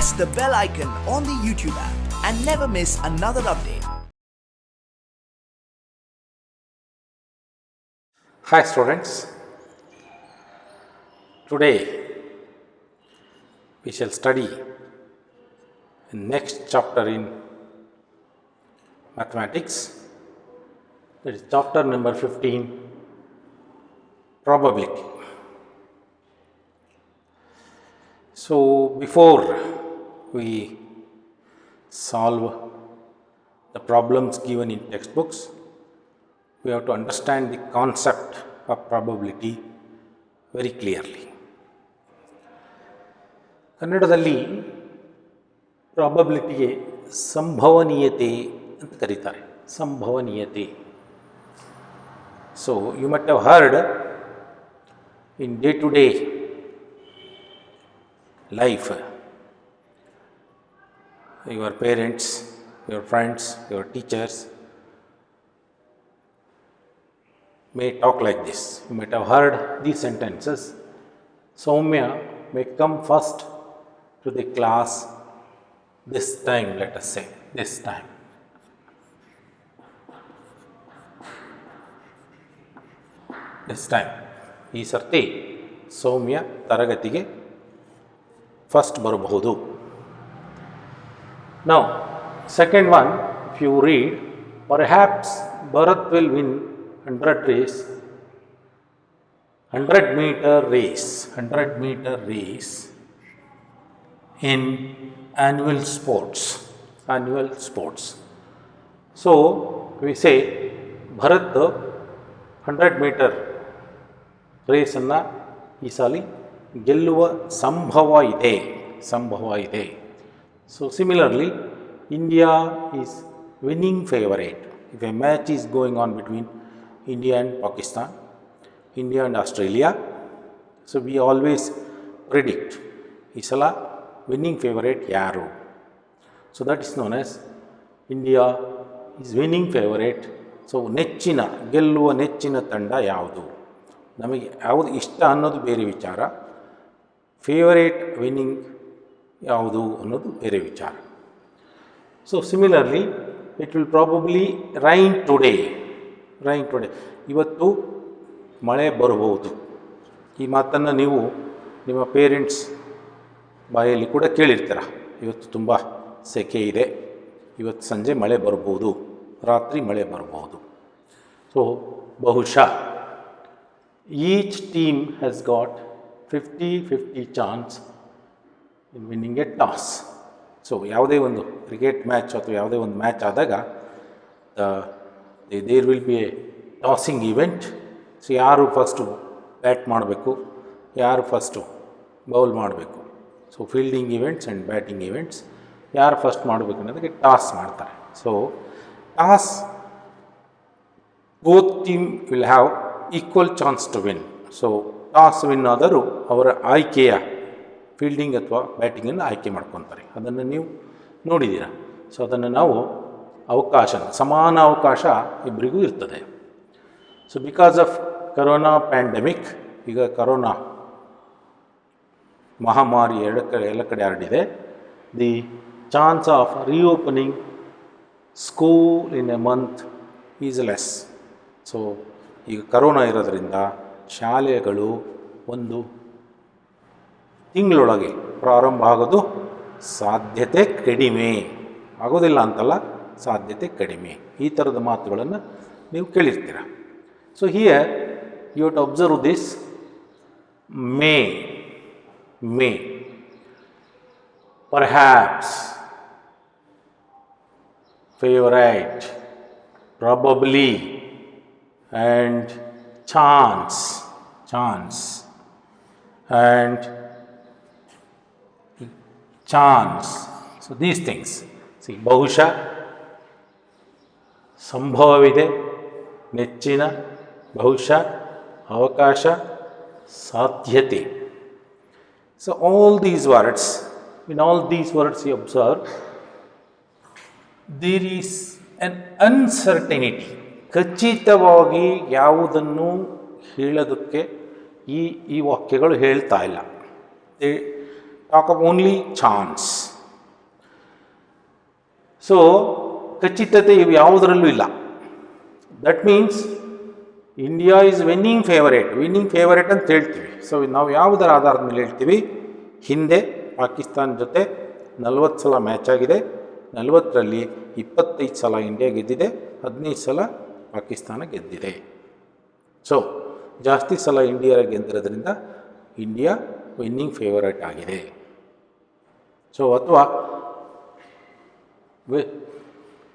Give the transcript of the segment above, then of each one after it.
press the bell icon on the YouTube app and never miss another update. Hi students, today we shall study the next chapter in mathematics, that is chapter number 15, probability. So before we solve the problems given in textbooks, we have to understand the concept of probability very clearly. ಕನ್ನಡದಲ್ಲಿ ಪ್ರಾಬಬಿಲಿಟಿಗೆ ಸಂಭವನೀಯತೆ ಅಂತ ಕರೀತಾರೆ. ಸಂಭವನೀಯತೆ. So you must have heard in day to day life, your parents, your friends, your teachers may talk like this. You might have heard these sentences. Soumya may come first to the class this time, let us say, this time. This time. ಈ ಸರ್ತಿ ಸೌಮ್ಯ ತರಗತಿಗೆ first ಬರಬಹುದು. Now, second one, if you read, perhaps Bharat will win 100 race, 100-meter race, 100-meter race in annual sports. So, we say Bharat 100-meter race ಅನ್ನು ಈ ಸಾಲಿ ಗೆಲ್ಲುವ ಸಂಭವ ಇದೆ. So similarly, India is winning favorite. If a match is going on between India and Pakistan, India and Australia, so we always predict ಈ ಸಲ winning favorite ಯಾರು. So that is known as India is winning favorite. So ಗೆಲ್ಲುವ ನೆಚ್ಚಿನ ತಂಡ ಯಾವುದು, ನಮಗೆ ಯಾವುದು ಇಷ್ಟ ಅನ್ನೋದು ಬೇರೆ ವಿಚಾರ, ಫೇವರೇಟ್ ವಿನ್ನಿಂಗ್ ಯಾವುದು ಅನ್ನೋದು ಬೇರೆ ವಿಚಾರ. So similarly it will probably rain today. ಇವತ್ತು ಮಳೆ ಬರಬಹುದು. ಈ ಮಾತನ್ನು ನೀವು ನಿಮ್ಮ ಪೇರೆಂಟ್ಸ್ ಬಾಯಲ್ಲಿ ಕೂಡ ಕೇಳಿರ್ತೀರ. ಇವತ್ತು ತುಂಬ ಸೆಕೆ ಇದೆ, ಇವತ್ತು ಸಂಜೆ ಮಳೆ ಬರ್ಬೋದು, ರಾತ್ರಿ ಮಳೆ ಬರಬಹುದು. ಸೊ ಬಹುಶಃ each team has got 50-50 chance in winning a toss. So ಯಾವುದೇ ಒಂದು ಕ್ರಿಕೆಟ್ ಮ್ಯಾಚ್ ಅಥವಾ ಯಾವುದೇ ಒಂದು ಮ್ಯಾಚ್ ಆದಾಗ there will be a tossing event. So ಯಾರು ಫಸ್ಟು ಬ್ಯಾಟ್ ಮಾಡಬೇಕು, ಯಾರು ಫಸ್ಟು ಬೌಲ್ ಮಾಡಬೇಕು. So fielding events and batting events ಯಾರು ಫಸ್ಟ್ ಮಾಡಬೇಕು ಅನ್ನೋದಕ್ಕೆ ಟಾಸ್ ಮಾಡ್ತಾರೆ. So toss both team will have equal chance to win. So toss win ಆದರೂ ಅವರ ಆಯ್ಕೆಯ ಫೀಲ್ಡಿಂಗ್ ಅಥವಾ ಬ್ಯಾಟಿಂಗನ್ನು ಆಯ್ಕೆ ಮಾಡ್ಕೊತಾರೆ. ಅದನ್ನು ನೀವು ನೋಡಿದ್ದೀರ. ಸೊ ಅದನ್ನು ನಾವು ಸಮಾನ ಅವಕಾಶ ಇಬ್ಬರಿಗೂ ಇರ್ತದೆ. So because of corona pandemic, ಈಗ ಕರೋನಾ ಮಹಾಮಾರಿ ಎಲ್ಲ ಕಡೆ ಹರಡಿದೆ. The chance of reopening school in a month is less. So ಈಗ ಕರೋನಾ ಇರೋದರಿಂದ ಶಾಲೆಗಳು ಒಂದು ತಿಂಗಳೊಳಗೆ ಪ್ರಾರಂಭ ಆಗೋದು ಸಾಧ್ಯತೆ ಕಡಿಮೆ. ಆಗೋದಿಲ್ಲ ಅಂತಲ್ಲ, ಸಾಧ್ಯತೆ ಕಡಿಮೆ. ಈ ಥರದ ಮಾತುಗಳನ್ನು ನೀವು ಕೇಳಿರ್ತೀರ. So here you have to observe this may, perhaps, favourite, probably, and chance, and chance. So these things. See, ಬಹುಶಃ, ಸಂಭವವಿದೆ, ನೆಚ್ಚಿನ, ಬಹುಶಃ, ಅವಕಾಶ, ಸಾಧ್ಯತೆ. So all these words, in all these words you observe, there is an uncertainty. ಖಚಿತವಾಗಿ ಯಾವುದನ್ನು ಹೇಳೋದಕ್ಕೆ ಈ ವಾಕ್ಯಗಳು ಹೇಳ್ತಾ ಇಲ್ಲ. They talk of only chance. So ಖಚಿತತೆ ಇವು ಯಾವುದರಲ್ಲೂ ಇಲ್ಲ. That means India is winning favourite ಅಂತ ಹೇಳ್ತೀವಿ. ಸೊ ನಾವು ಯಾವುದರ ಆಧಾರದ ಮೇಲೆ ಹೇಳ್ತೀವಿ? ಹಿಂದೆ ಪಾಕಿಸ್ತಾನ ಜೊತೆ 40 ಸಲ ಮ್ಯಾಚ್ ಆಗಿದೆ. 40ರಲ್ಲಿ 25 ಸಲ ಇಂಡಿಯಾ ಗೆದ್ದಿದೆ, 15 ಸಲ ಪಾಕಿಸ್ತಾನ ಗೆದ್ದಿದೆ. ಸೊ ಜಾಸ್ತಿ ಸಲ ಇಂಡಿಯಾ ಗೆದ್ದಿರೋದ್ರಿಂದ ಇಂಡಿಯಾ ವಿನ್ನಿಂಗ್ ಫೇವರೇಟ್ ಆಗಿದೆ. ಸೊ ಅಥವಾ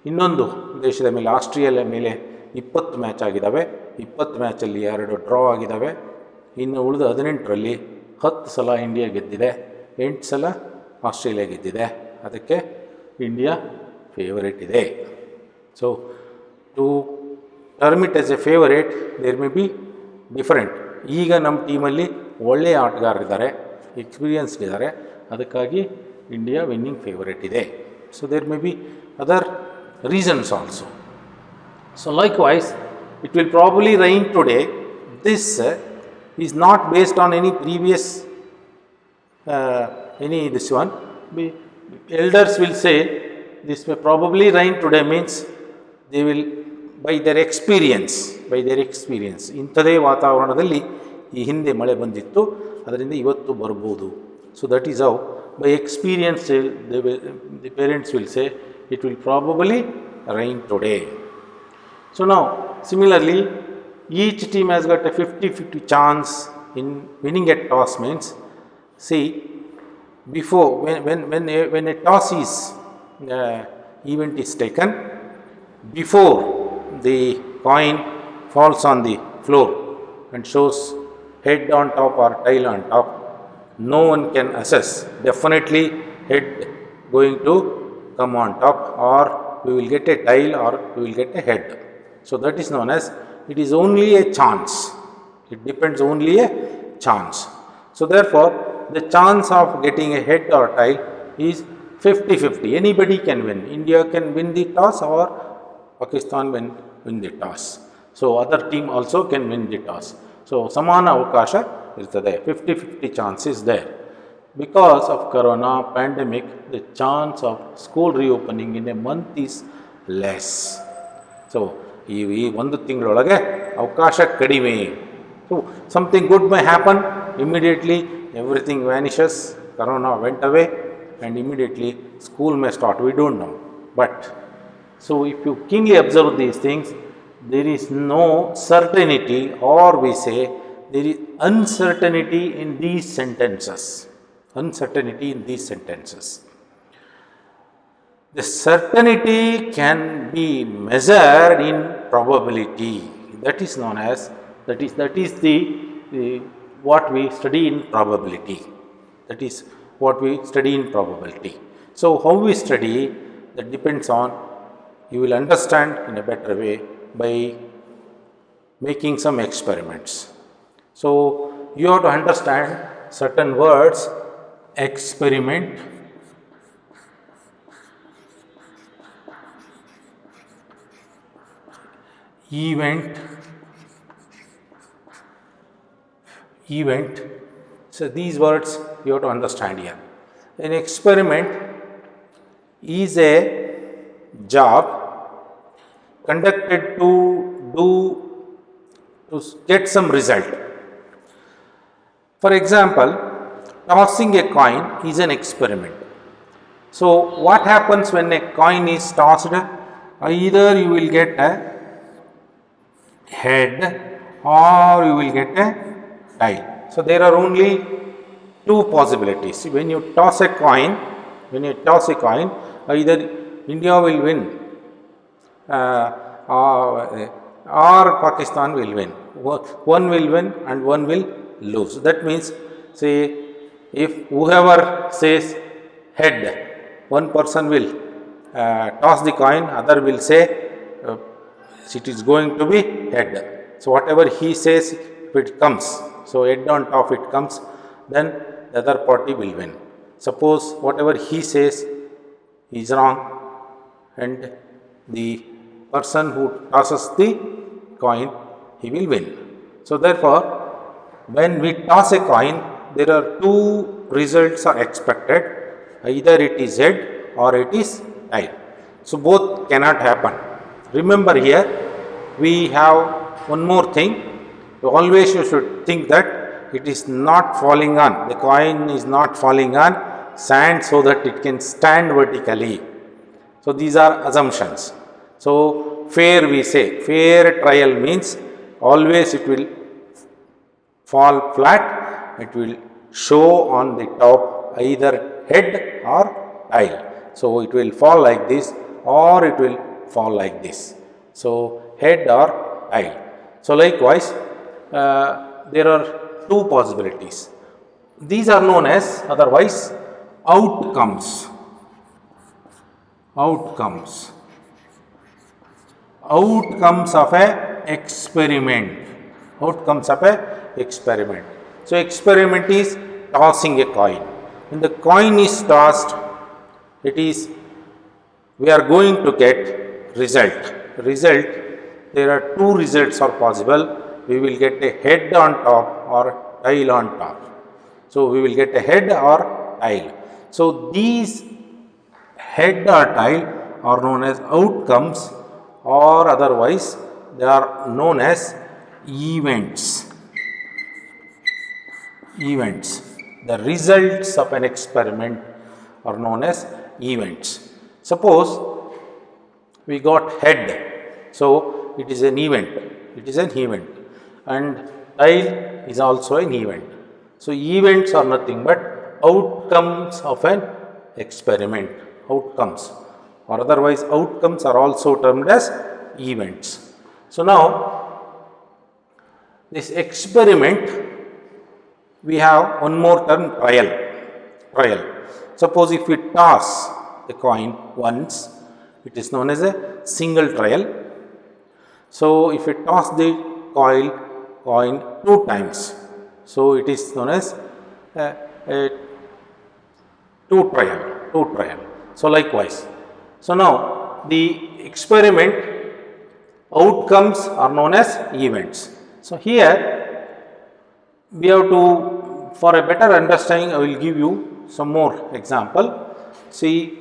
ಇನ್ನೊಂದು ದೇಶದ ಮೇಲೆ, ಆಸ್ಟ್ರೇಲಿಯಾ ಮೇಲೆ 20 ಮ್ಯಾಚ್ ಆಗಿದ್ದಾವೆ. 20 ಮ್ಯಾಚಲ್ಲಿ 2 ಡ್ರಾ ಆಗಿದ್ದಾವೆ. ಇನ್ನು ಉಳಿದ 18ರಲ್ಲಿ 10 ಸಲ ಇಂಡಿಯಾ ಗೆದ್ದಿದೆ, 8 ಸಲ ಆಸ್ಟ್ರೇಲಿಯಾ ಗೆದ್ದಿದೆ. ಅದಕ್ಕೆ ಇಂಡಿಯಾ ಫೇವರೇಟ್ ಇದೆ. So to term it as a favourite there may be different. ಈಗ ನಮ್ಮ ಟೀಮಲ್ಲಿ ಒಳ್ಳೆಯ ಆಟಗಾರರಿದ್ದಾರೆ, ಎಕ್ಸ್ಪೀರಿಯನ್ಸ್ಡ್ ಇದ್ದಾರೆ, ಅದಕ್ಕಾಗಿ ಇಂಡಿಯಾ ವಿನ್ನಿಂಗ್ ಫೇವರೇಟ್ ಇದೆ. So there may be other reasons also. So likewise, it will probably rain today. This is not based on any previous this one. Elders will say this may probably rain today means they will by their experience ಇಂಥದೇ ವಾತಾವರಣದಲ್ಲಿ ಈ ಹಿಂದೆ ಮಳೆ ಬಂದಿತ್ತು, ಅದರಿಂದ ಇವತ್ತು ಬರ್ಬೋದು. So that is how by experience the parents will say it will probably rain today. So now similarly each team has got a 50-50 chance in winning a toss. Means see, before when a toss is event is taken, before the coin falls on the floor and shows head on top or tail on top, no one can assess. Definitely head going to come on top, or we will get a tail, or we will get a head. So that is known as, it is only a chance. It depends only a chance. So therefore the chance of getting a head or tail is 50-50. Anybody can win. India can win the toss or Pakistan win the toss. So other team also can win the toss. So samana avakasha irtade, 50-50 chance is there. Because of corona pandemic, the chance of school reopening in a month is less. So ಈ ಒಂದು ತಿಂಗಳೊಳಗೆ ಅವಕಾಶ ಕಡಿಮೆ. So something good my happen, immediately everything vanishes, corona went away and immediately school may start. We don't know. But so if you keenly observe these things, there is no certainty, or we say there is uncertainty in these sentences. The certainty can be measured in probability. That is known as, that is the what we study in probability. That is what we study in probability. So how we study, that depends on, you will understand in a better way by making some experiments. So you have to understand certain words: experiment, event. So these words you have to understand here. An experiment is a job conducted to get some result. For example, tossing a coin is an experiment. So what happens when a coin is tossed? Either you will get a head or you will get a tail. So there are only two possibilities. When you toss a coin, either India will win or Pakistan will win. One will win and one will lose. That means, say, if whoever says head, one person will toss the coin, other will say it is going to be head. So whatever he says, if it comes, so head on top it comes, then the other party will win. Suppose whatever he says is wrong and the person who tosses the coin, he will win. So therefore, when we toss a coin, there are two results are expected. Either it is head or it is tail. So both cannot happen. Remember here, we have one more thing. Always you should think that it is not falling on, the coin is not falling on sand so that it can stand vertically. So these are assumptions. So fair, we say, fair trial means always it will fall flat, it will show on the top either head or tail. So it will fall like this or it will fall like this. So head or tail. So likewise, there are two possibilities. These are known as otherwise outcomes. Outcomes. Outcomes of a experiment. Outcomes of a experiment. So experiment is tossing a coin. When the coin is tossed, it is, we are going to get result. Result, there are two results are possible. We will get a head on top or tail on top. So we will get a head or tail. So these head or tail are known as outcomes, or otherwise they are known as events. Events. The results of an experiment are known as events. Suppose we got head, so it is an event. It is an event. And tail is also an event. So events are nothing but outcomes of an experiment. Outcomes, or otherwise outcomes are also termed as events. So now this experiment, we have one more term, trial. Suppose if we toss the coin once, it is known as a single trial. So if we toss the coin two times, so it is known as a two trial. So likewise, so now the experiment outcomes are known as events. So here we have to, for a better understanding, I will give you some more example. See,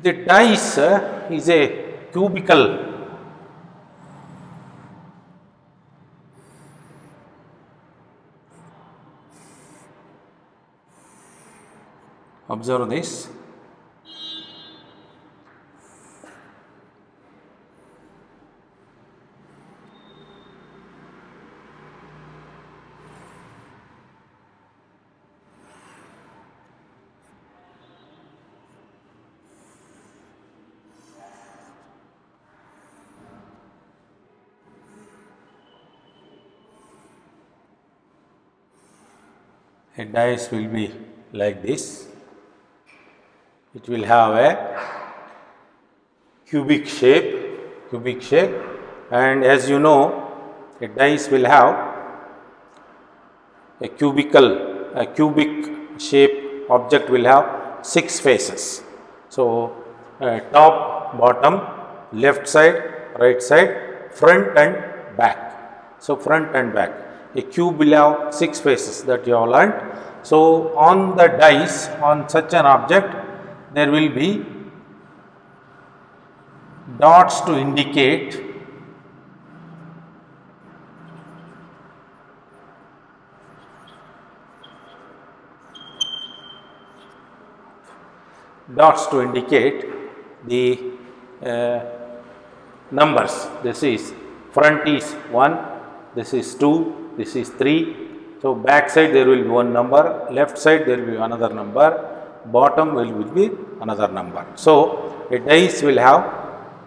the dice is a cubical. Observe this. A dice will be like this. It will have a cubic shape, and as you know, a dice will have a cubic shape object will have 6 faces. So top, bottom, left side, right side, front and back. So front and back. A cube will have 6 faces, that you have learned. So on the dice, on such an object, there will be dots to indicate the numbers. This is front is 1, this is 2, this is 3. So back side there will be one number, left side there will be another number, bottom will be another number. So a dice will have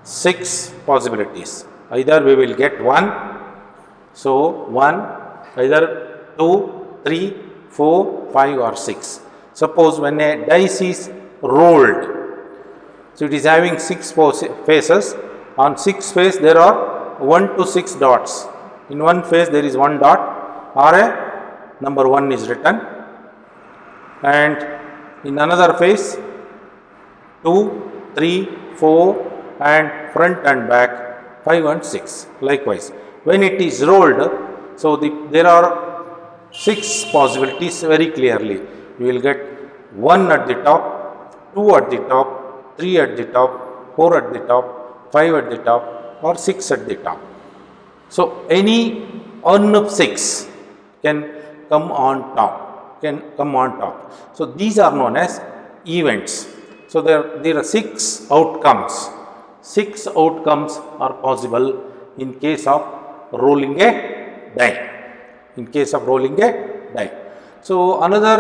6 possibilities. Either we will get 1, so 1, either 2, 3, 4, 5 or 6. Suppose when a dice is rolled, so it is having 6 faces. On 6 face there are 1 to 6 dots. In one face there is 1 dot or a number 1 is written, and in another face 2, 3, 4 and front and back 5 and 6. Likewise, when it is rolled, so there are 6 possibilities very clearly. You will get 1 at the top, 2 at the top, 3 at the top, 4 at the top, 5 at the top, or 6 at the top. So any one of 6 can come on top. So these are known as events. So there are 6 outcomes. 6 outcomes are possible in case of rolling a die. So another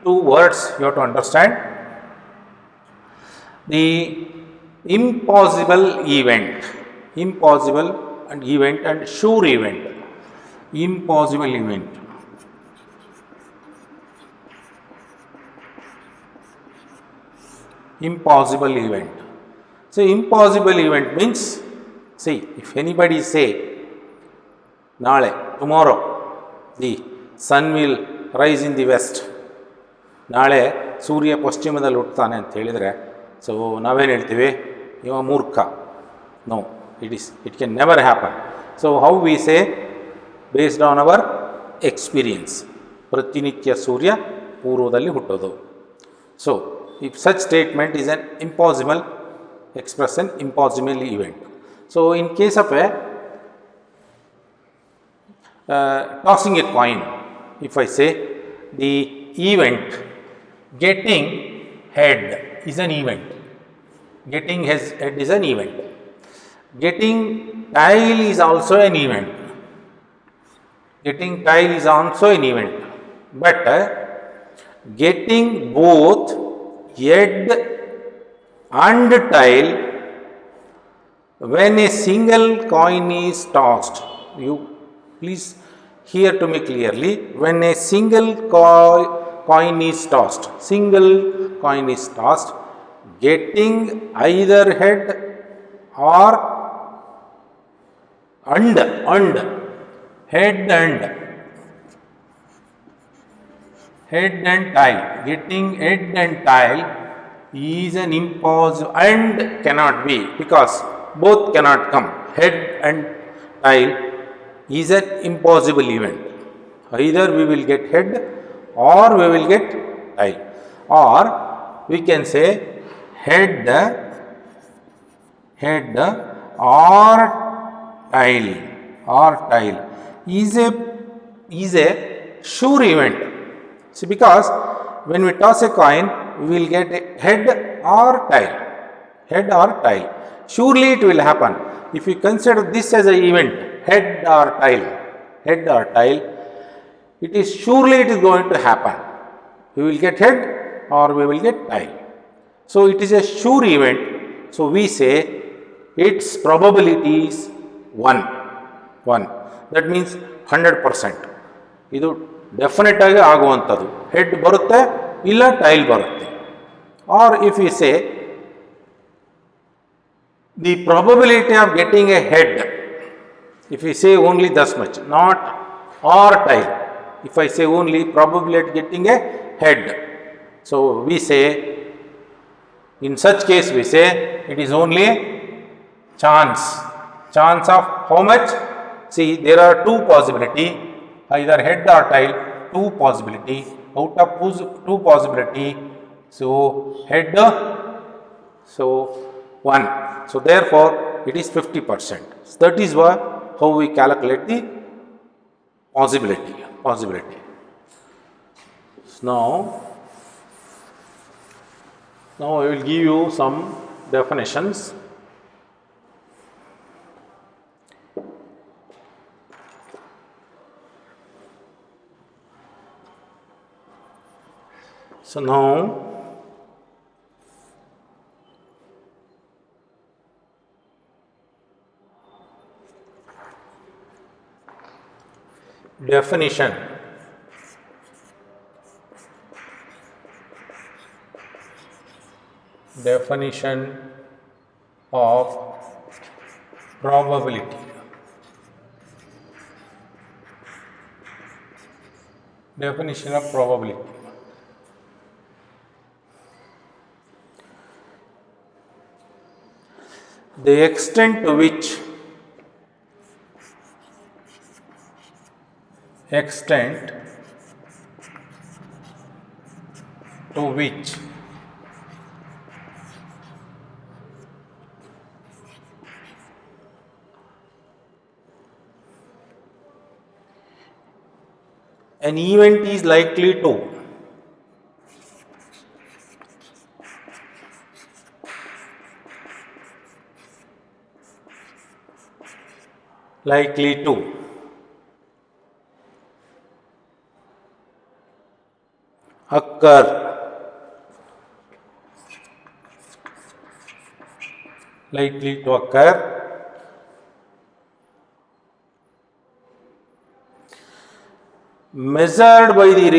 two words you have to understand. The impossible event and sure event. Impossible event. So impossible event means, see, if anybody say tomorrow the sun will rise in the west, ನಾಳೆ ಸೂರ್ಯ ಪಶ್ಚಿಮದಲ್ಲಿ ಹುಟ್ಟುತ್ತಾನೆ ಅಂತ ಹೇಳಿದರೆ, so ನಾವೇನು ಹೇಳ್ತೀವಿ, ಇವ ಮೂರ್ಖ. No, it can never happen. So how we say, based on our experience, ಪ್ರತಿನಿತ್ಯ ಸೂರ್ಯ ಪೂರ್ವದಲ್ಲಿ ಹುಟ್ಟೋದು. So if such statement is an impossible expression, impossible event. So in case of a tossing a coin, if I say the event getting head is an event, getting head is an event, getting tail is also an event, but getting both head and tail when a single coin is tossed. You please hear to me clearly. When a single coin is tossed, getting either head or head and tail, getting head and tail is an impossible and cannot be, because both cannot come. Head and tail is an impossible event. Either we will get head or we will get tail, or we can say head or tail is a sure event. See, because when we toss a coin, we will get head or tail. Surely it will happen. If you consider this as an event, head or tail, it is going to happen. We will get head or we will get tail. So it is a sure event. So we say its probability is 1. That means 100%. ಇದು definite ಆಗಿ ಆಗುವಂಥದ್ದು. Head ಬರುತ್ತೆ ಇಲ್ಲ tail ಬರುತ್ತೆ. Or if we say the probability of getting a head, if we say only thus much, not or tail, if I say only probability of getting a head, so we say, in such case we say it is only a chance of how much? See, there are two possibility, either head or tail, two possibility. Out of two possibility, so head, so 1. So therefore it is 50%. So that is how we calculate the possibility. So now I will give you some definitions. So now definition. Definition of probability. Definition of probability. The extent to which extent to which an event is likely to occur measured by the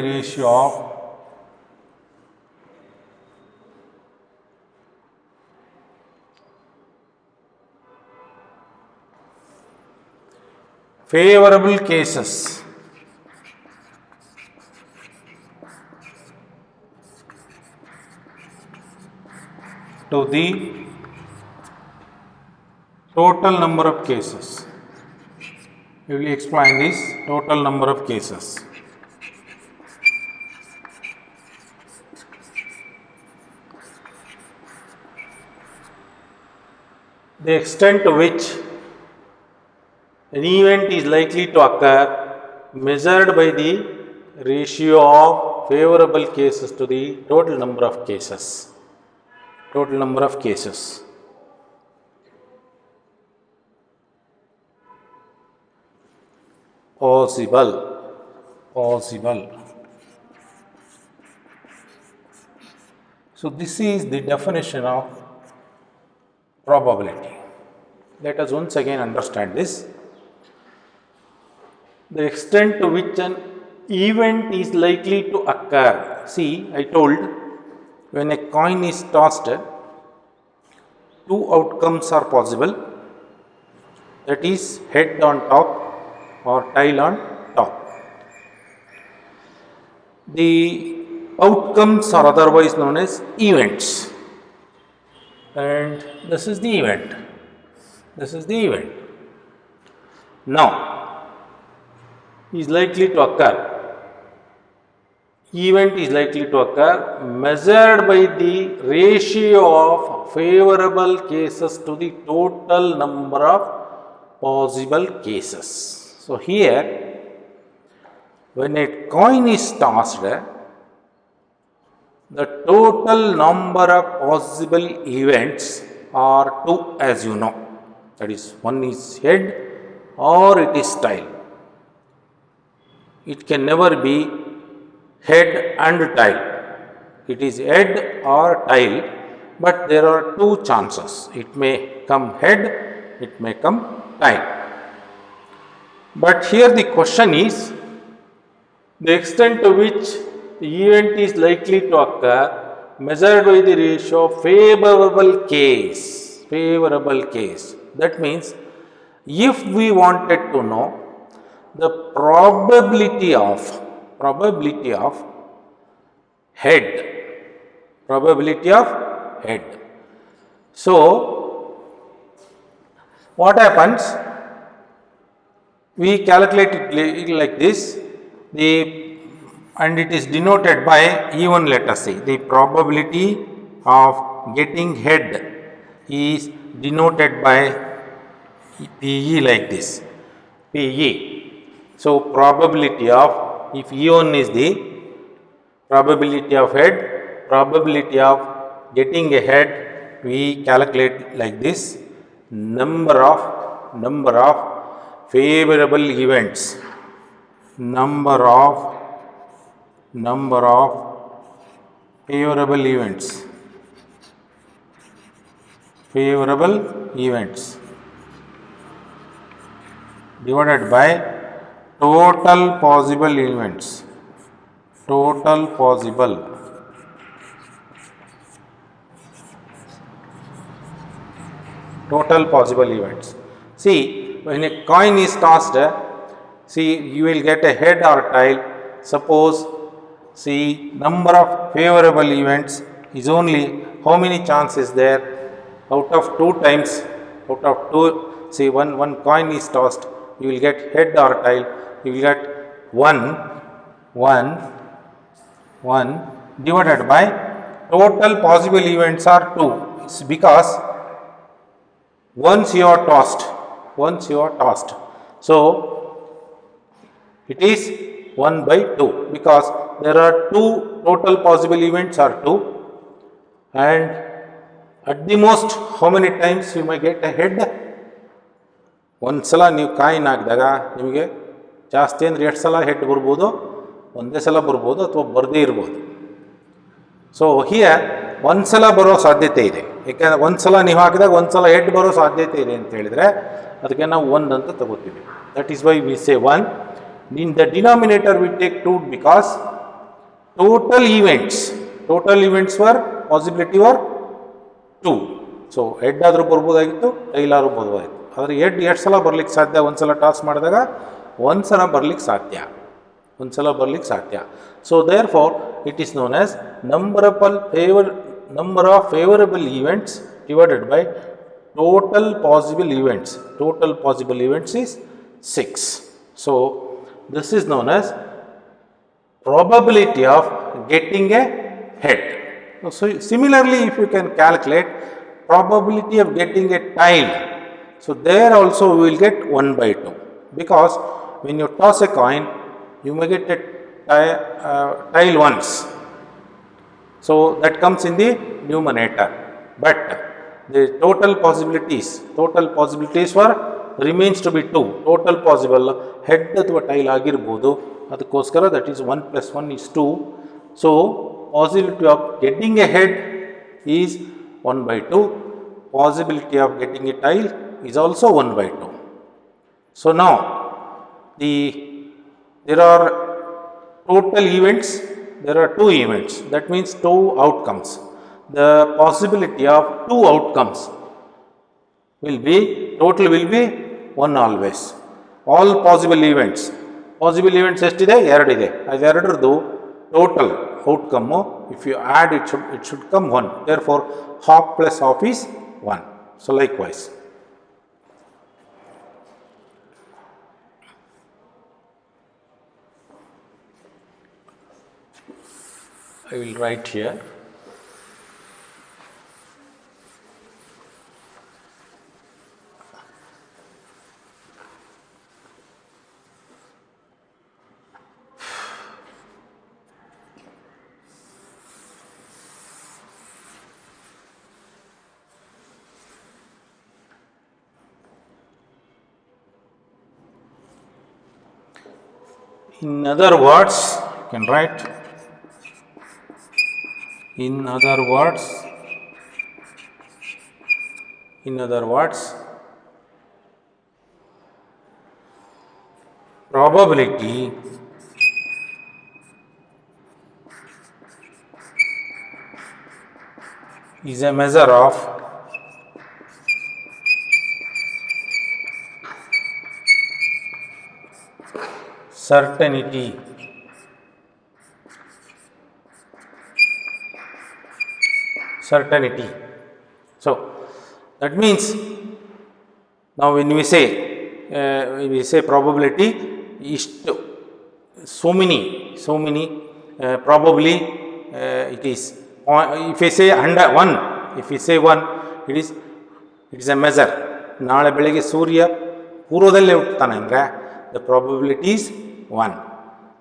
ratio of favorable cases to the total number of cases. We will explain this total number of cases. The extent to which an event is likely to occur measured by the ratio of favorable cases to the total number of cases. Possible. So this is the definition of probability. Let us once again understand this. The extent to which an event is likely to occur. See, I told when a coin is tossed, two outcomes are possible. That is head on top or tail on top. The outcomes are otherwise known as events. And this is the event. Now, is likely to occur. Event is likely to occur measured by the ratio of favorable cases to the total number of possible cases. So here, when a coin is tossed, the total number of possible events are two, as you know. That is, one is head or it is tail. It can never be head and tail. It is head or tail, but there are two chances. It may come head, it may come tail. But here the question is the extent to which the event is likely to occur measured by the ratio of favorable case. That means if we wanted to know the probability of head. So, what happens? We calculate it like this, and it is denoted by even, let us say, the probability of getting head is denoted by PE like this, PE. So, probability of, if E1 is the probability of head, probability of getting a head, we calculate like this, number of favorable events, number of favorable events divided by total possible events. See, when a coin is tossed, see, you will get a head or tail suppose, see, number of favorable events is only how many chances there out of 2 times, out of 2, say one coin is tossed, you will get head or tail, you will get 1 divided by total possible events are 2. It's because once you are tossed, so it is 1 by 2 because there are 2 total possible events are 2, and at the most how many times you may get a head. ಒಂದು ಸಲ ನೀವು coin ಹಾಕಿದಾಗ ನಿಮಗೆ ಜಾಸ್ತಿ ಅಂದರೆ 2 ಸಲ head ಬರ್ಬೋದು, ಒಂದೇ ಸಲ ಬರ್ಬೋದು ಅಥವಾ ಬರದೇ ಇರ್ಬೋದು. ಸೊ ಹಿಯರ್ ಒಂದು ಸಲ ಬರೋ ಸಾಧ್ಯತೆ ಇದೆ, ಯಾಕೆಂದರೆ ಒಂದು ಸಲ ನೀವು ಹಾಕಿದಾಗ ಒಂದು ಸಲ ಹೆಡ್ ಬರೋ ಸಾಧ್ಯತೆ ಇದೆ ಅಂತ ಹೇಳಿದರೆ ಅದಕ್ಕೆ ನಾವು 1 ಅಂತ ತಗೋತೀವಿ. That is why we say 1. In the denominator we take 2 because total events were possibility were 2. So head ಆದರೂ ಬರ್ಬೋದಾಗಿತ್ತು, ಟೈಲ್ ಆದರೂ ಬರ್ಬೋದಾಗಿತ್ತು. ಆದರೆ ಹೆಡ್ 2 ಸಲ ಬರ್ಲಿಕ್ಕೆ ಸಾಧ್ಯ, ಒಂದು ಸಲ ಟಾಸ್ ಮಾಡಿದಾಗ 1 ಸಲ ಬರ್ಲಿಕ್ಕೆ ಸಾಧ್ಯ. So therefore it is known as number of favourable events divided by total possible events. Total possible events is 6. So this is known as probability of getting a head. So similarly, if you can calculate probability of getting a tail, so there also we will get 1 by 2 because when you toss a coin you may get a tail once, so that comes in the numerator, but the total possibilities for remains to be 2. Total possible head ಅಥವಾ tail ಆಗಿರಬಹುದು, ಅದಕ್ಕೋಸ್ಕರ that is 1 plus 1 is 2. So possibility of getting a head is 1 by 2. Possibility of getting a tail is also 1 by 2. So now there are total events, there are 2 events, that means 2 outcomes. The possibility of 2 outcomes will be 1 always. All possible events ಎಷ್ಟಿದೆ? 2 ಇದೆ. ಅದು ಎರಡರದ್ದು total outcome if you add it should come 1. Therefore half plus half is 1. So likewise I will write here in other words, you can write in other words probability is a measure of certainty. So that means now when we say probability is so many probably it is, if we say 1 it is a measure. ನಾಳೆ ಬೆಳಗ್ಗೆ ಸೂರ್ಯ ಪೂರ್ವದಲ್ಲೇ ಹುಟ್ಟುತ್ತಾನೆ ಅಂದರೆ the probability is 1.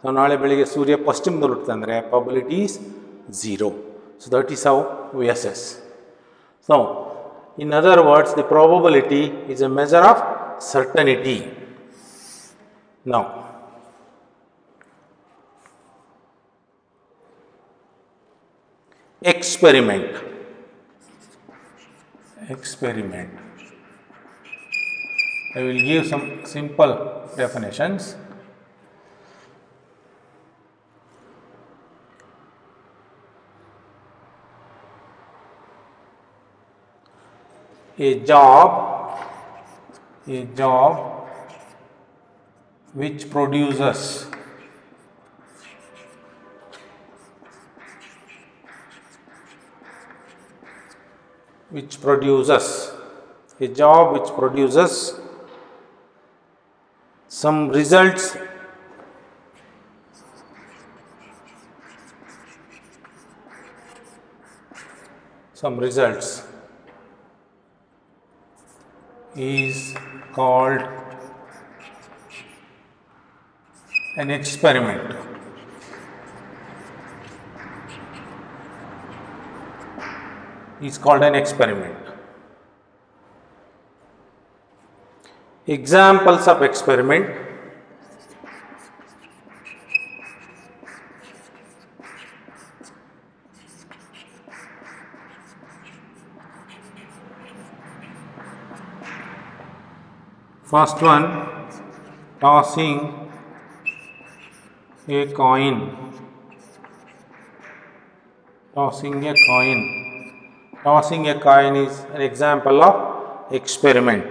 So ನಾಳೆ ಬೆಳಗ್ಗೆ ಸೂರ್ಯ ಪಶ್ಚಿಮದಲ್ಲಿ ಹುಟ್ಟುತ್ತೆ ಅಂದರೆ probability is 0. So that is how we assess. So in other words, the probability is a measure of certainty. Now experiment. I will give some simple definitions. A job which produces which produces, a job which produces some results is called an experiment. Is called an experiment. Examples of experiment: first one, tossing a coin. Tossing a coin. Tossing a coin is an example of experiment.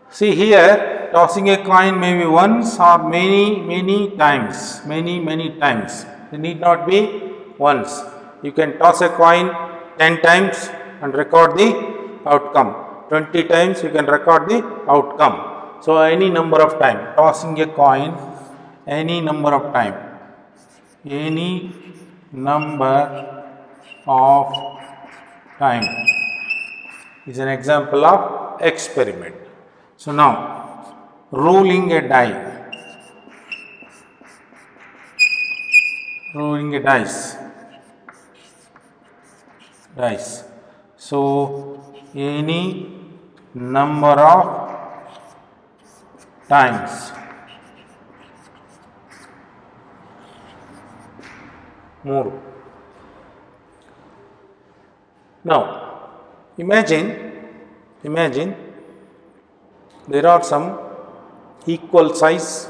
See here, tossing a coin may be once or many times. Many times. It need not be once. You can toss a coin 10 times and record the outcome. 20 times you can record the outcome. So any number of time. Tossing a coin any number of time. Any number of time is an example of experiment. So now, rolling a die. Rolling a dice. So any number of times. More. Now, imagine there are some equal size,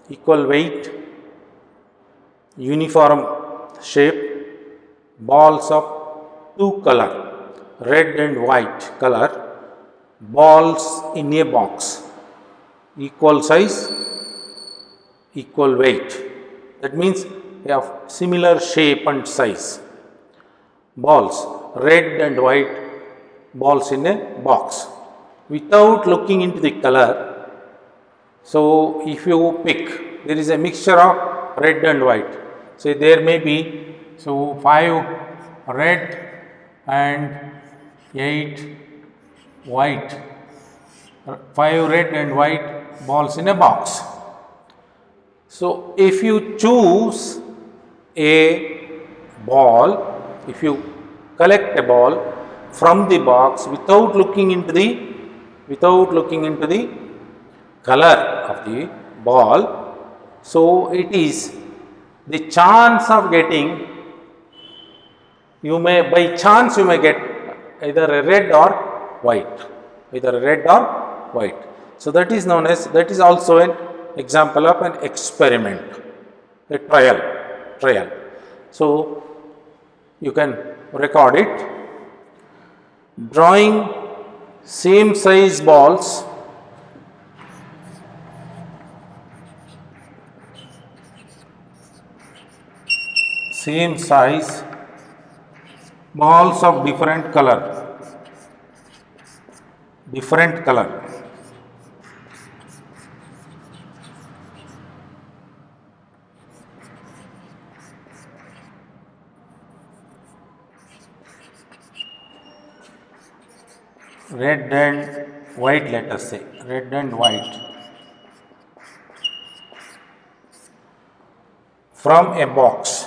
equal weight, uniform shape balls of two color, red and white color, balls in a box, equal size, equal weight. That means they have similar shape and size. Balls, red and white balls in a box. Without looking into the color, so if you pick, there is a mixture of red and white. So there may be 5 red and 8 white. 5 red and white balls in a box. So if you choose a ball, if you collect a ball from the box without looking into the color of the ball, so it is the chance of getting, by chance you may get either a red or white, So that is known as, that is also an example of an experiment, a trial. So you can record it. Drawing same size balls of different color. Red and white, let us say, red and white, from a box.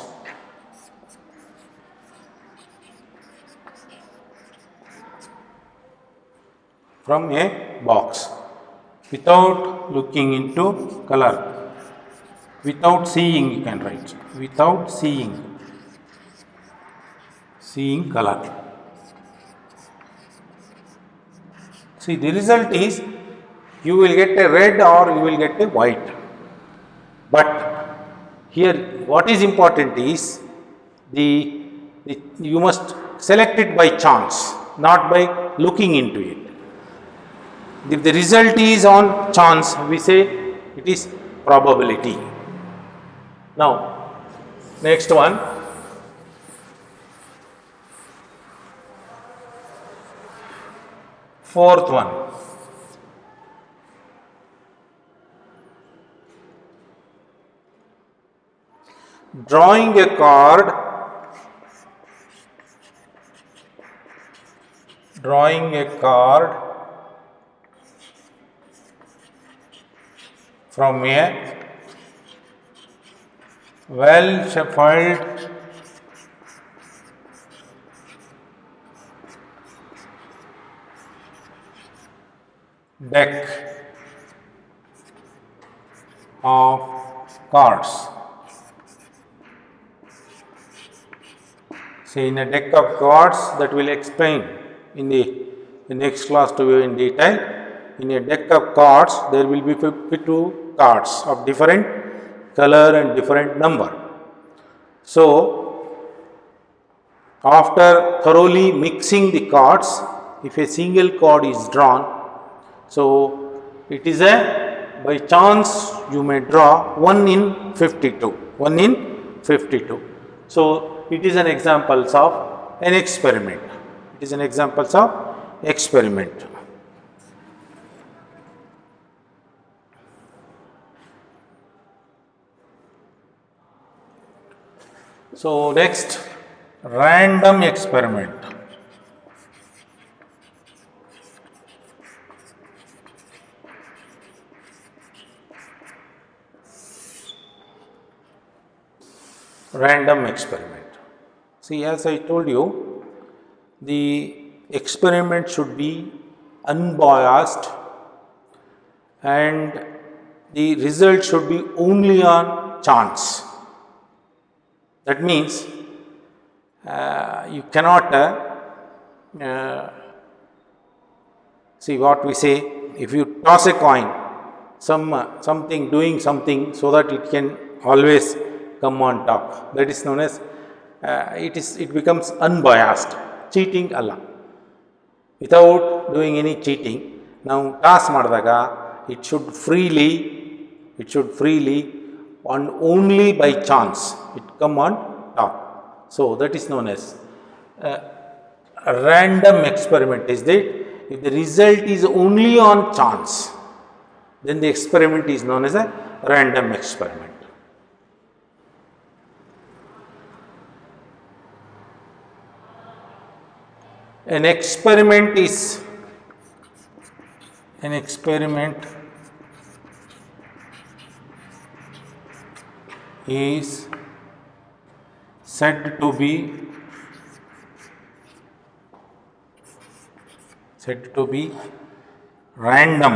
Without looking into color, without seeing, you can write, without seeing color. See, the result is you will get a red or you will get a white. But here what is important is you must select it by chance, not by looking into it. If the result is on chance, we say it is probability. Now, next one. Fourth one. Drawing a card, from a well shuffled deck of cards. See, in a deck of cards, that will explain in the next class to you in detail. In a deck of cards, there will be 52 cards of different color and different number. So, after thoroughly mixing the cards, if a single card is drawn, so it is by chance you may draw 1 in 52. 1 in 52. So, it is an example of an experiment. It is an example of experiment. So, next, random experiment. Random experiment. See, as I told you, the experiment should be unbiased and the result should be only on chance. That means you cannot see what we say. If you toss a coin, something doing something so that it can always come on top. That is known as it becomes unbiased. Cheating Allah. Without doing any cheating. Now toss madadaga, it should freely and only by chance it come on top. So that is known as a random experiment. Is that if the result is only on chance, then the experiment is known as a random experiment. An experiment is said to be random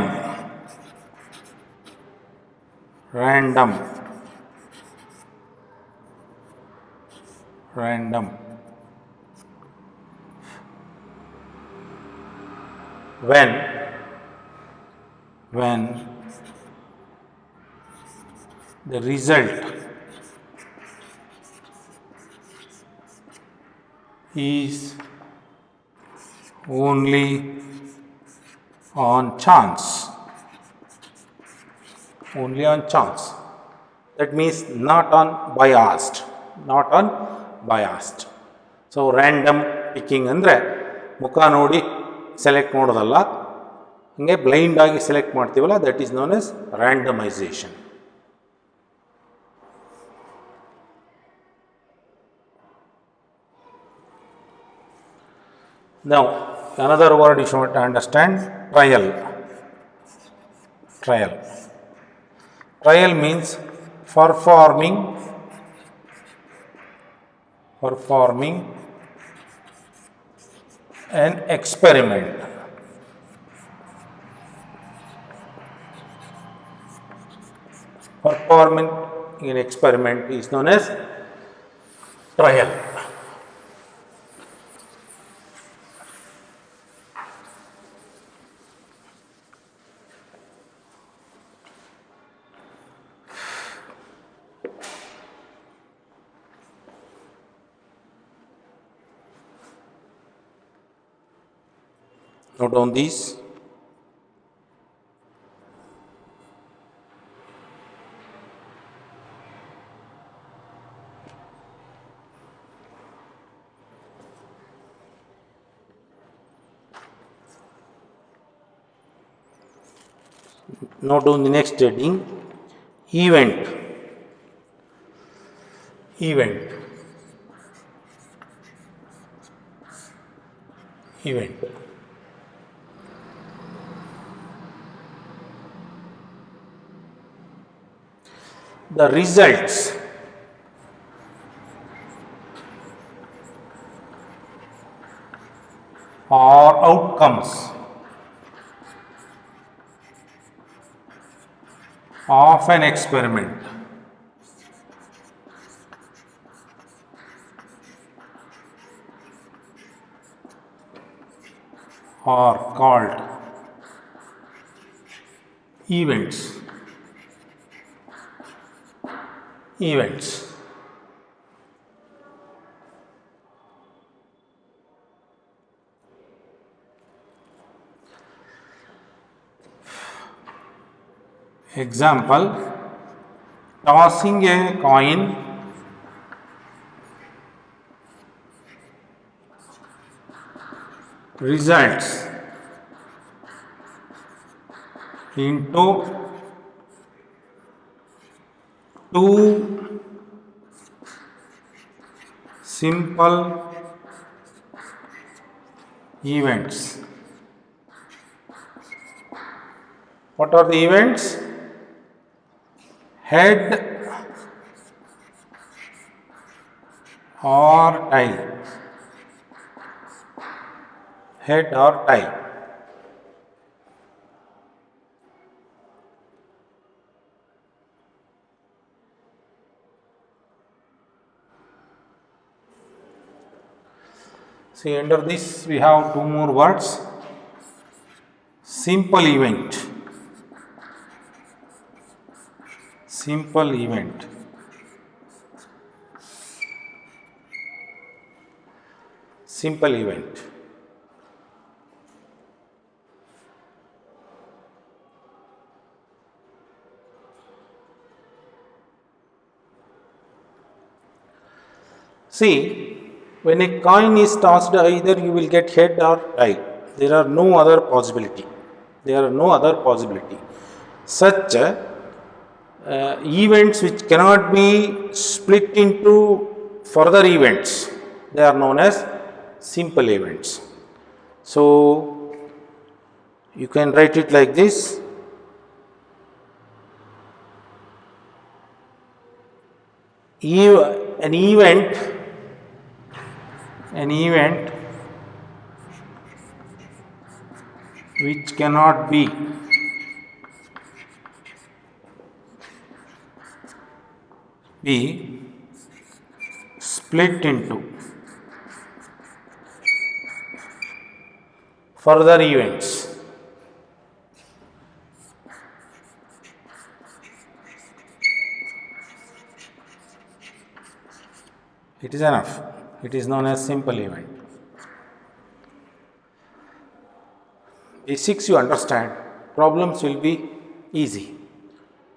when the result is only on chance. That means not on biased. So random picking andre mukha nodi select mododalla, hange blind agi select ಮಾಡ್ತೀವಲ್ಲ, that is known as randomization. Now, another word you should understand, trial. Trial means performing an experiment. Performing an experiment is known as trial. Note down these. Note on the next heading, event. Event. Event. The results or outcomes of an experiment are called events. Events. Example, tossing a coin results into two simple events. What are the events? Head or tie. Head or tie. See, under this we have two more words. Simple event. Simple event. Simple event. See, when a coin is tossed, either you will get head or tail. There are no other possibility. There are no other possibility. Such events which cannot be split into further events, they are known as simple events. So, you can write it like this. An event which cannot be split into further events. It is enough. It is known as simple event. Basics you understand, problems will be easy.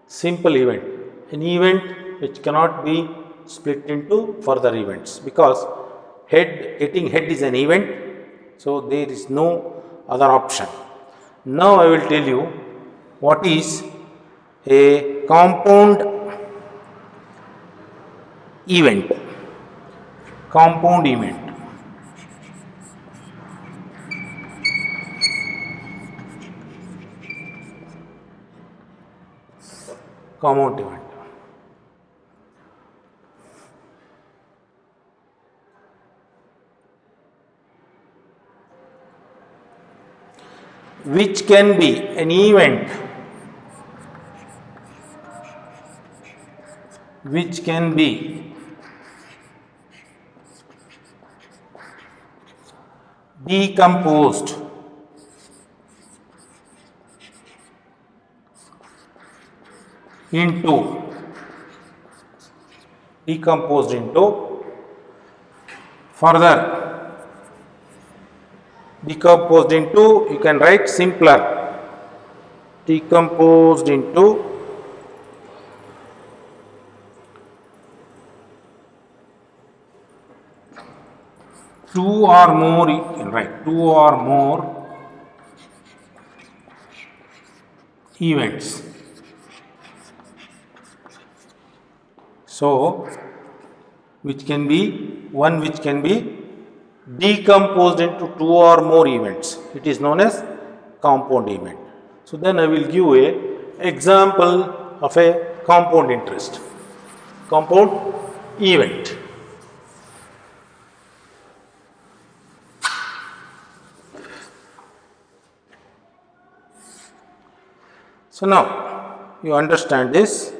Simple event, an event which cannot be split into further events, because getting head is an event, so there is no other option. Now I will tell you what is a compound event. Compound event. Compound event. Which can be an event which can be decomposed into further decomposed into, you can write simpler, decomposed into two or more, you can write two or more events. So, which can be decomposed into two or more events. It is known as compound event. So then I will give a example of a compound interest, compound event. So now you understand this.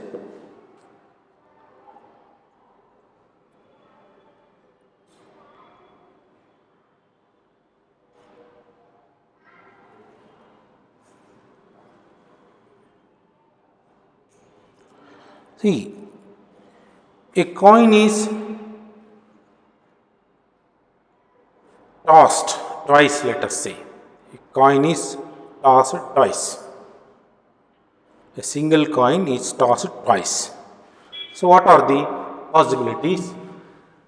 See, a coin is tossed twice, let us say. A coin is tossed twice. A single coin is tossed twice. So, what are the possibilities?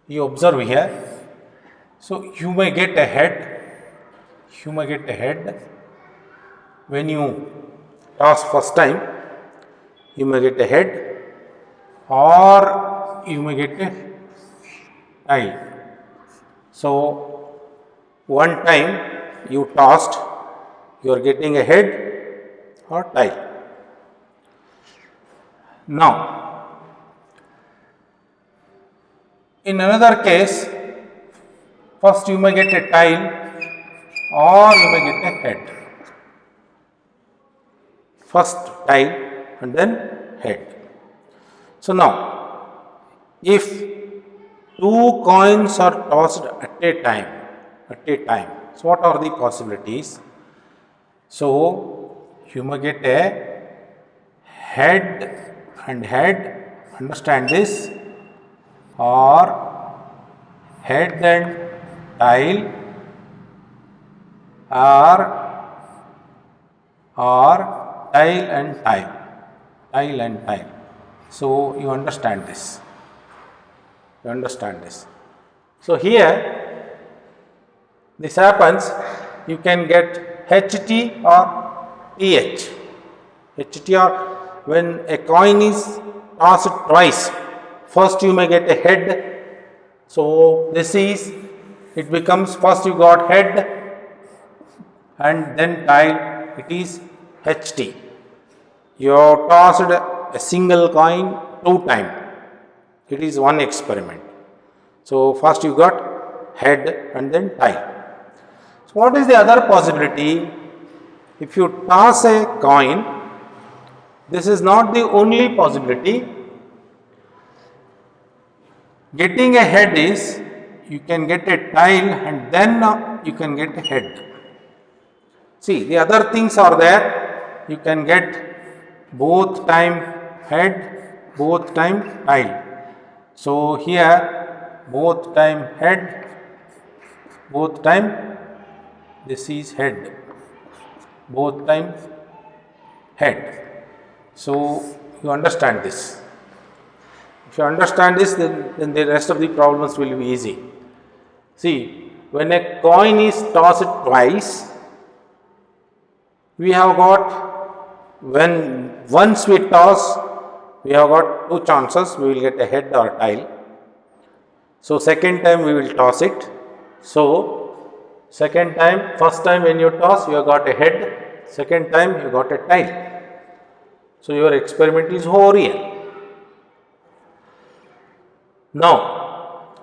You observe here. So, you may get a head. You may get a head when you toss first time. You may get a head, or you may get a tail. So, one time you tossed, you are getting a head or tail. Now, in another case, first you may get a tail or you may get a head. First tail and then head. So now, if two coins are tossed at a time, so what are the possibilities? So, you may get a head and head, understand this, or head and tail, or tail and tail. So, you understand this. So, here this happens, you can get HT or TH. HT or when a coin is tossed twice, first you may get a head. So, it becomes first you got head and then tail, it is HT. You tossed a single coin two times. It is one experiment. So, first you got head and then tail. So, what is the other possibility? If you toss a coin, this is not the only possibility. Getting a head is, you can get a tail and then you can get a head. See, the other things are there. You can get both time head, both time tail. So, here both time head, both time this is head, both time head. So, you understand this. If you understand this, then the rest of the problems will be easy. See, when a coin is tossed twice, we have got, once we toss, we have got two chances, we will get a head or tail. So, second time we will toss it. So, first time when you toss, you have got a head, second time you got a tail. So, your experiment is over here. Now,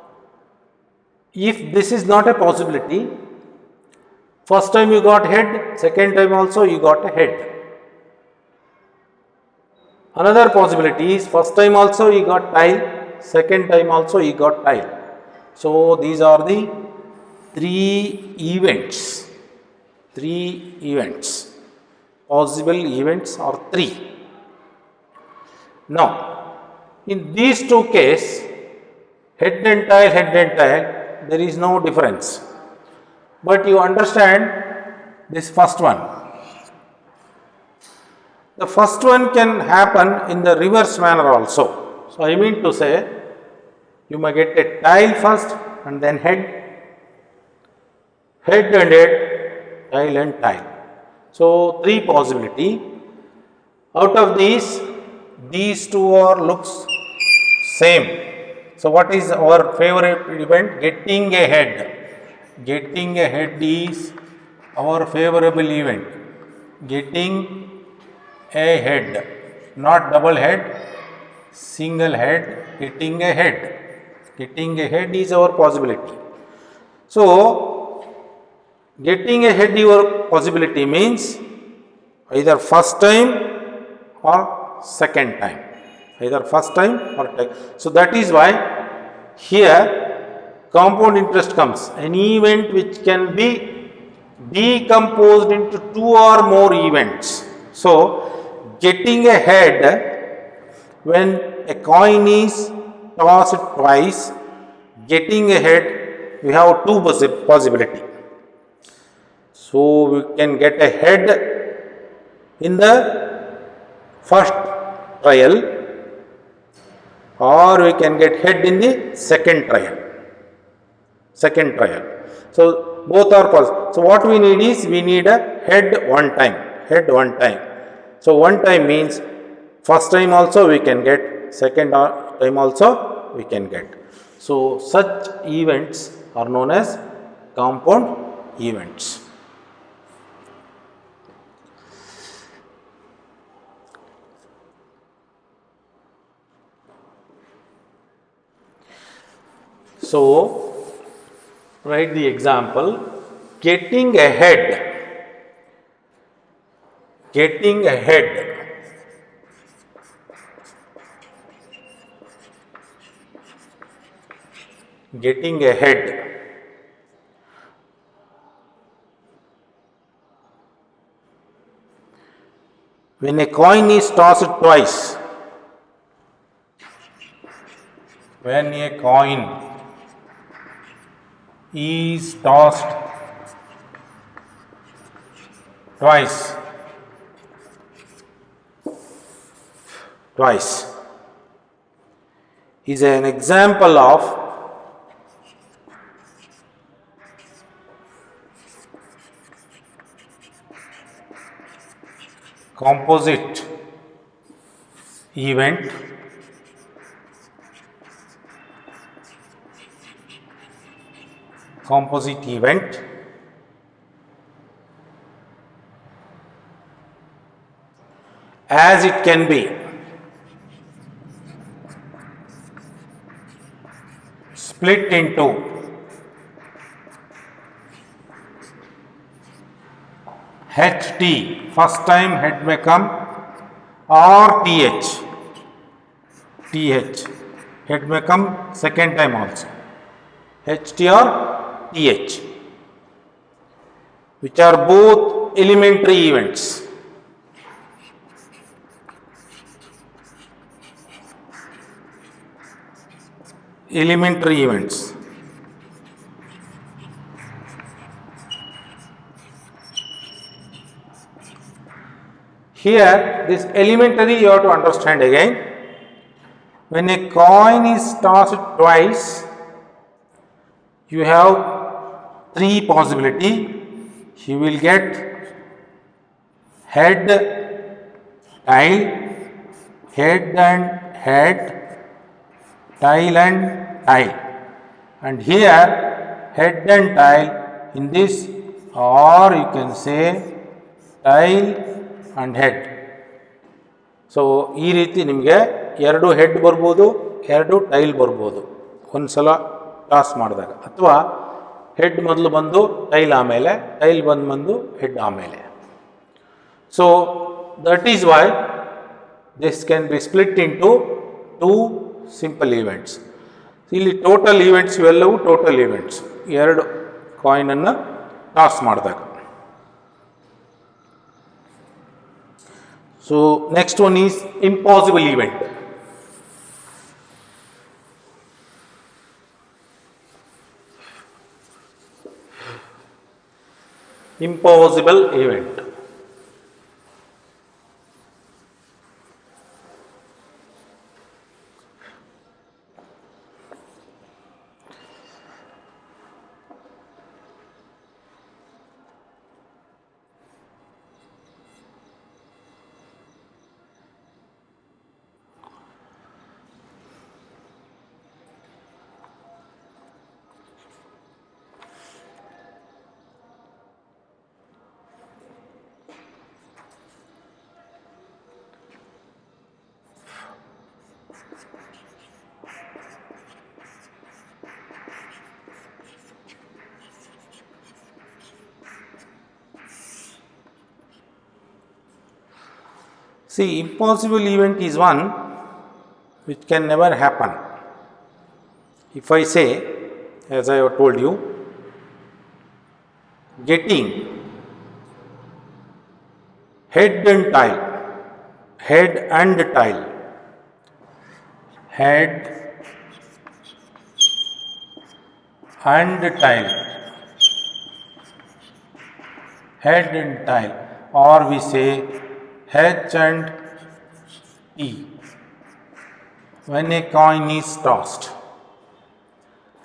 if this is not a possibility, first time you got head, second time also you got a head. Another possibility is first time also you got tail, second time also you got tail. So, these are the three events. Possible events are three. Now, in these two cases, head and tail, there is no difference. But you understand this first one. The first one can happen in the reverse manner also. So, I mean to say, you may get a tail first and then head and head, tail and tail. So, three possibility. Out of these two are looks same. So what is our favorite event? Getting ahead. Getting ahead is our favorable event. Getting ahead, not double head, single head. Getting ahead. Getting ahead is our possibility. So getting ahead your possibility means either first time or second time. Either first time or time. So that is why here compound interest comes. An event which can be decomposed into two or more events. So getting ahead, when a coin is tossed twice, getting ahead we have two possibility. So we can get ahead in the first trial, or we can get head in the second trial. So both are possible. So what we need is, we need a head one time. So one time means first time also we can get, second time also we can get. So such events are known as compound events. So write the example. Getting ahead. Getting ahead. Getting ahead. When a coin is tossed twice. When a coin is tossed twice is an example of composite event. As it can be split into HT, first time head may come, or TH, head may come second time also, HT or TH, which are both elementary events. Here, this elementary you have to understand again. When a coin is tossed twice, you have three possibility. You will get head, tail, head and head, tail and tail. And here, head and tail in this, or you can say tail and head. So ಈ ರೀತಿ ನಿಮಗೆ ಎರಡು head ಬರ್ಬೋದು, ಎರಡು tail ಬರ್ಬೋದು ಒಂದು ಸಲ toss ಮಾಡಿದಾಗ, ಅಥವಾ ಹೆಡ್ ಮೊದಲು ಬಂದು ಟೈಲ್ ಆಮೇಲೆ, ಟೈಲ್ ಬಂದು ಹೆಡ್ ಆಮೇಲೆ. So that is why this can be split into two simple events. ಇಲ್ಲಿ ಟೋಟಲ್ ಈವೆಂಟ್ಸ್ ಇವೆಲ್ಲವೂ ಟೋಟಲ್ ಈವೆಂಟ್ಸ್, ಎರಡು ಕಾಯಿನನ್ನು ಟಾಸ್ ಮಾಡಿದಾಗ. So next one is impossible event. Impossible event. See, impossible event is one which can never happen. If I say, as I have told you, getting head and tail, head and tail, head and tail, head and tail, or we say H and E when a coin is tossed.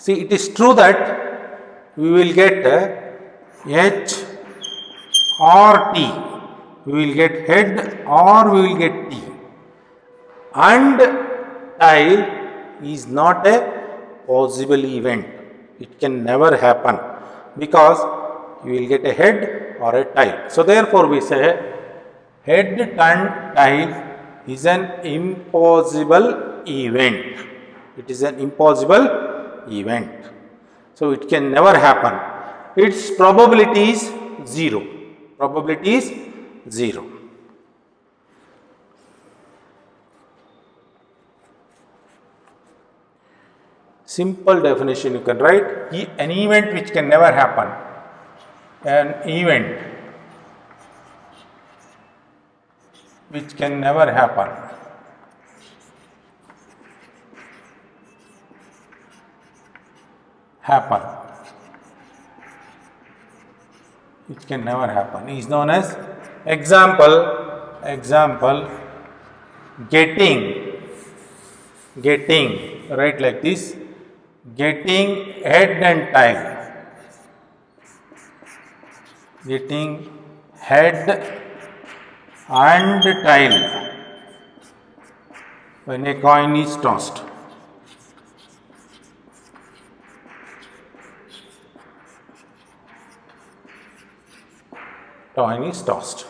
See, it is true that we will get H or T, we will get head or we will get T, and tail is not a possible event. It can never happen because you will get a head or a tail. So therefore we say head and tail is an impossible event. It is an impossible event. So it can never happen. Its probability is 0. Probability is 0. Simple definition you can write. An event which can never happen. An event which can never happen. Which can never happen is known as example, getting, write like this, getting head and tail, getting head and tail when a coin is tossed. Coin is tossed.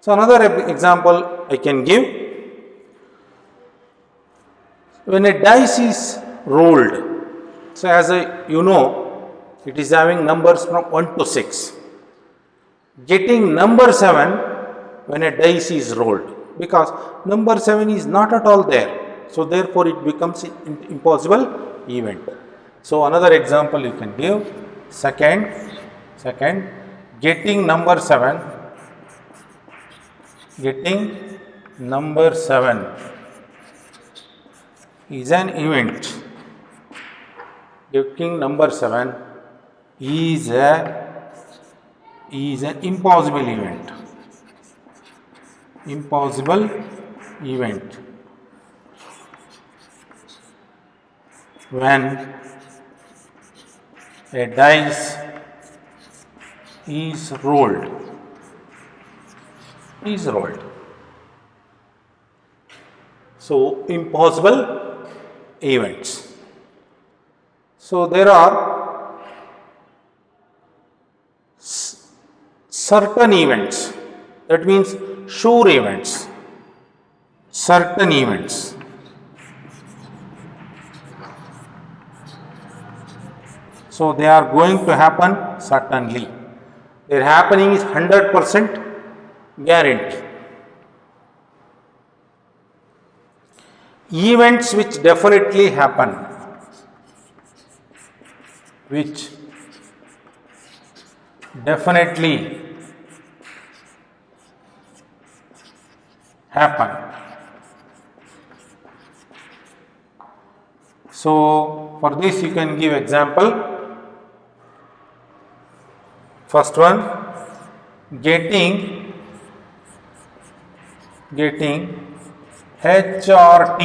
So another example I can give, when a dice is rolled, so as you know, it is having numbers from 1 to 6. Getting number 7 when a dice is rolled, because number 7 is not at all there, so therefore it becomes an impossible event. So another example you can give, second, getting number 7, is an event. Getting number 7 is an impossible event. When a dice is rolled. So impossible events. So there are certain events, that means sure events, certain events. So they are going to happen certainly. Their happening is 100% guarantee. Events which definitely happen, So for this you can give example. First one, getting H or T,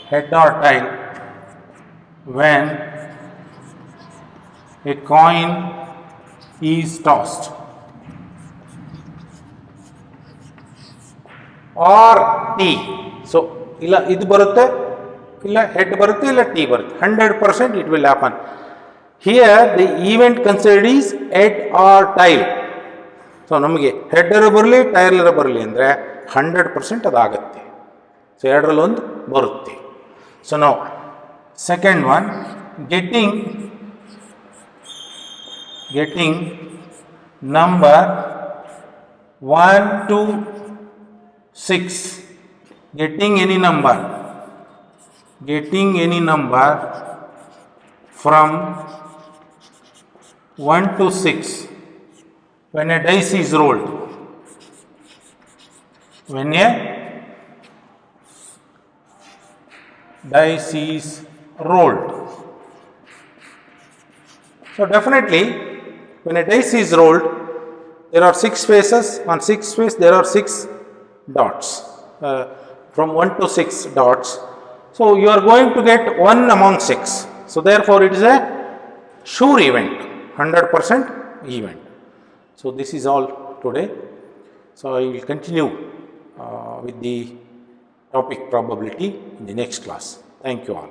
head or tail, when a coin is tossed, or T. So illa idu barutte, illa head barutte, illa T barutte. 100% it will happen. Here the event considered is head or tail. So ನಮಗೆ head ಬರಲಿ tyre ಬರಲಿ ಅಂದರೆ 100% ಅದಾಗತ್ತೆ. So ಎರಡರಲ್ಲೊಂದು ಬರುತ್ತೆ. So ನಾವು second one, getting number 1 to 6. Getting any number from 1 to 6 when a dice is rolled. When a dice is rolled. So definitely when a dice is rolled, there are 6 faces. On 6 faces there are 6 dots, from 1 to 6 dots. So you are going to get 1 among 6. So therefore it is a sure event, 100% event. So this is all today. So I will continue with the topic probability in the next class. Thank you all.